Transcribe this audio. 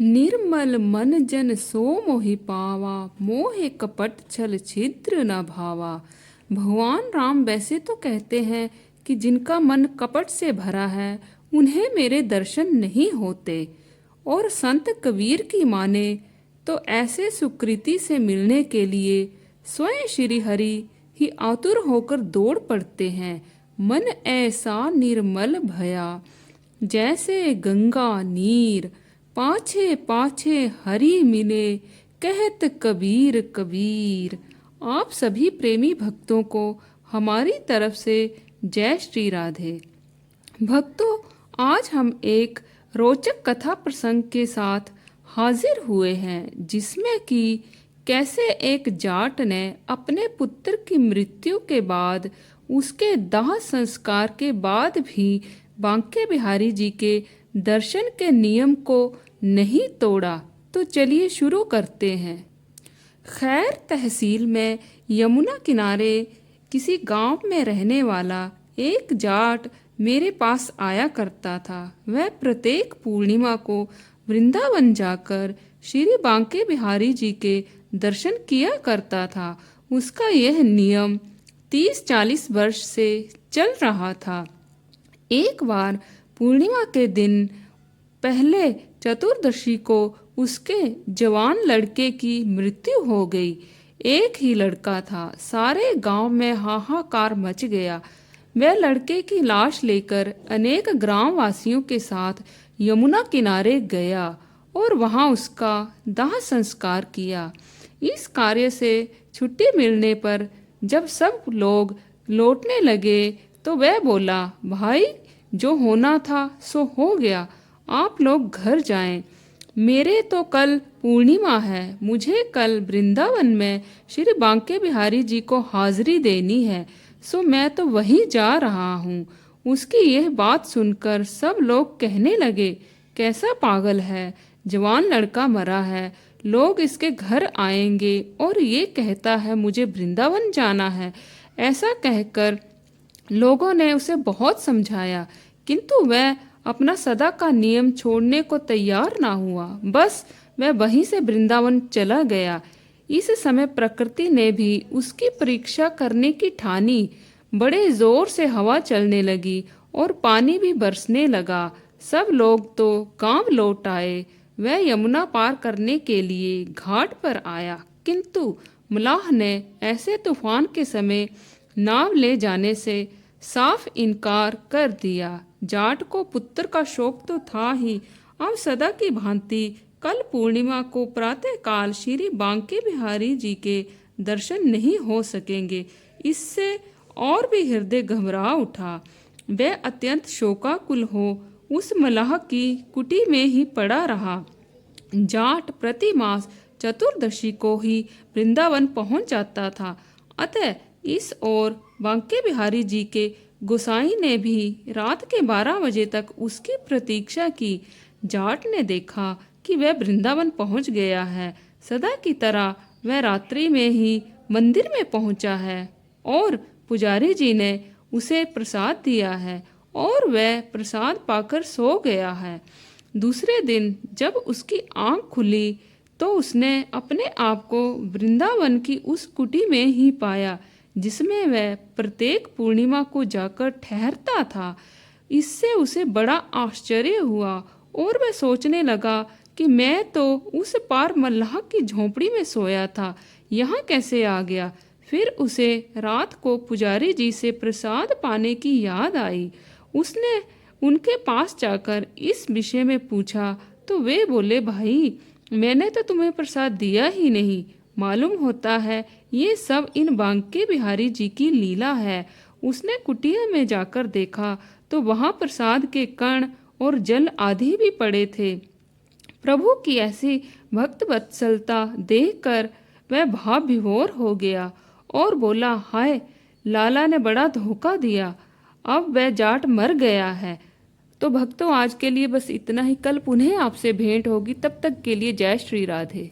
निर्मल मन जन सो मोहि पावा, मोहे कपट छल छिद्र न भावा। भगवान राम वैसे तो कहते हैं कि जिनका मन कपट से भरा है उन्हें मेरे दर्शन नहीं होते, और संत कबीर की माने तो ऐसे सुकृति से मिलने के लिए स्वयं श्री हरि ही आतुर होकर दौड़ पड़ते हैं। मन ऐसा निर्मल भया, जैसे गंगा नीर, पाछे पाछे हरि मिले, कहत कबीर कबीर। आप सभी प्रेमी भक्तों को हमारी तरफ से जय श्री राधे। भक्तों, आज हम एक रोचक कथा प्रसंग के साथ हाजिर हुए हैं, जिसमें कि कैसे एक जाट ने अपने पुत्र की मृत्यु के बाद उसके दाह संस्कार के बाद भी बांके बिहारी जी के दर्शन के नियम को नहीं तोड़ा। तो चलिए शुरू करते हैं। खैर तहसील में यमुना किनारे किसी गांव में रहने वाला एक जाट मेरे पास आया करता था। वह प्रत्येक पूर्णिमा को वृंदावन जाकर श्री बांके बिहारी जी के दर्शन किया करता था। उसका यह नियम 30-40 वर्ष से चल रहा था। एक बार पूर्णिमा के दिन पहले चतुर्दशी को उसके जवान लड़के की मृत्यु हो गई। एक ही लड़का था। सारे गांव में हाहाकार मच गया। वह लड़के की लाश लेकर अनेक ग्राम वासियों के साथ यमुना किनारे गया और वहां उसका दाह संस्कार किया। इस कार्य से छुट्टी मिलने पर जब सब लोग लौटने लगे तो वह बोला, भाई जो होना था सो हो गया, आप लोग घर जाएं। मेरे तो कल पूर्णिमा है, मुझे कल वृंदावन में श्री बांके बिहारी जी को हाजिरी देनी है, सो मैं तो वहीं जा रहा हूँ। उसकी यह बात सुनकर सब लोग कहने लगे, कैसा पागल है, जवान लड़का मरा है, लोग इसके घर आएंगे और ये कहता है मुझे वृंदावन जाना है। ऐसा कहकर लोगों ने उसे बहुत समझाया, किंतु वह अपना सदा का नियम छोड़ने को तैयार ना हुआ। बस वह वहीं से वृंदावन चला गया। इस समय प्रकृति ने भी उसकी परीक्षा करने की ठानी। बड़े जोर से हवा चलने लगी और पानी भी बरसने लगा। सब लोग तो गांव लौट आए। वह यमुना पार करने के लिए घाट पर आया, किंतु मलाह ने ऐसे तूफान के समय नाव ले जाने से साफ इनकार कर दिया। जाट को पुत्र का शोक तो था ही, अब सदा की भांति कल पूर्णिमा को प्रातःकाल श्री बांके बिहारी जी के दर्शन नहीं हो सकेंगे। इससे और भी हृदय घबरा उठा। वह अत्यंत शोकाकुल हो उस मलाह की कुटी में ही पड़ा रहा। जाट प्रति मास चतुर्दशी को ही वृंदावन पहुंच जाता था। अतः इस ओर बांके बिहारी जी के गोसाई ने भी रात के 12 बजे तक उसकी प्रतीक्षा की। जाट ने देखा कि वह वृंदावन पहुंच गया है। सदा की तरह वह रात्रि में ही मंदिर में पहुंचा है और पुजारी जी ने उसे प्रसाद दिया है और वह प्रसाद पाकर सो गया है। दूसरे दिन जब उसकी आंख खुली तो उसने अपने आप को वृंदावन की उस कुटी में ही पाया जिसमें वह प्रत्येक पूर्णिमा को जाकर ठहरता था। इससे उसे बड़ा आश्चर्य हुआ और वह सोचने लगा कि मैं तो उस पार मल्लाह की झोंपड़ी में सोया था, यहाँ कैसे आ गया। फिर उसे रात को पुजारी जी से प्रसाद पाने की याद आई। उसने उनके पास जाकर इस विषय में पूछा तो वे बोले, भाई मैंने तो तुम्हें प्रसाद दिया ही नहीं। मालूम होता है ये सब इन बांके बिहारी जी की लीला है। उसने कुटिया में जाकर देखा तो वहां प्रसाद के कण और जल आदि भी पड़े थे। प्रभु की ऐसी भक्त वत्सलता देखकर वह भाव विभोर हो गया और बोला, हाय लाला ने बड़ा धोखा दिया, अब वह जाट मर गया है। तो भक्तों, आज के लिए बस इतना ही। कल पुनः आपसे भेंट होगी, तब तक के लिए जय श्री राधे।